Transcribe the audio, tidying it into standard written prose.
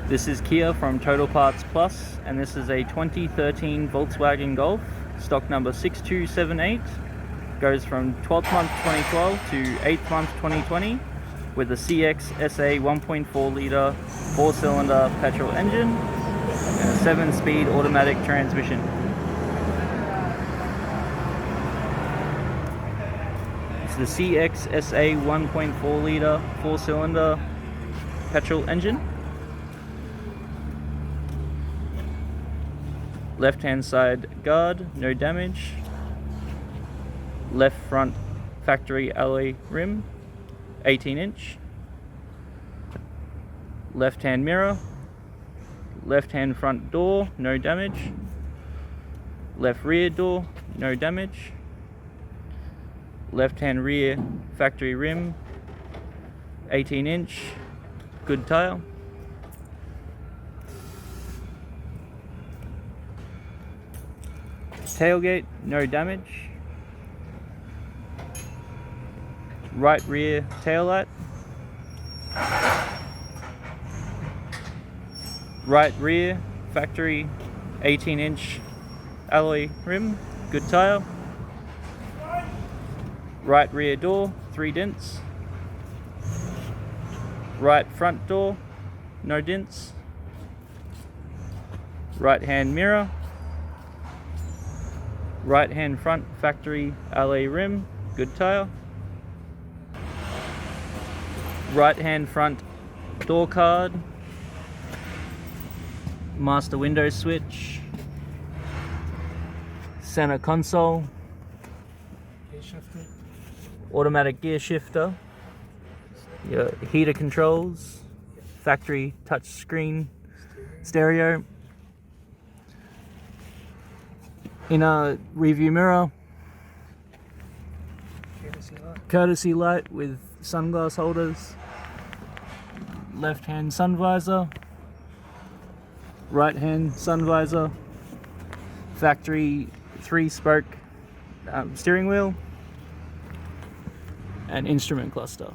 This is Kier from Total Parts Plus, and this is a 2013 Volkswagen Golf, stock number 6278. Goes from 12th month 2012 to 8th month 2020 with a CXSA 1.4 litre 4-cylinder petrol engine and a 7-speed automatic transmission. It's the CXSA 1.4 litre 4-cylinder petrol engine. Left hand side guard, no damage. Left front factory alloy rim, 18-inch. Left hand mirror. Left hand front door, no damage. Left rear door, no damage. Left hand rear factory rim, 18-inch, good tyre. Tailgate, no damage. Right rear taillight. Right rear factory 18-inch alloy rim, good tyre. Right rear door, 3 dents. Right front door, no dents. Right hand mirror. Right hand front factory alloy rim, good tyre. Right hand front door card. Master window switch. Center console. Automatic gear shifter. Your heater controls. Factory touch screen stereo. Inner review mirror, courtesy light with sunglass holders, left hand sun visor, right hand sun visor, factory 3-spoke steering wheel, and instrument cluster.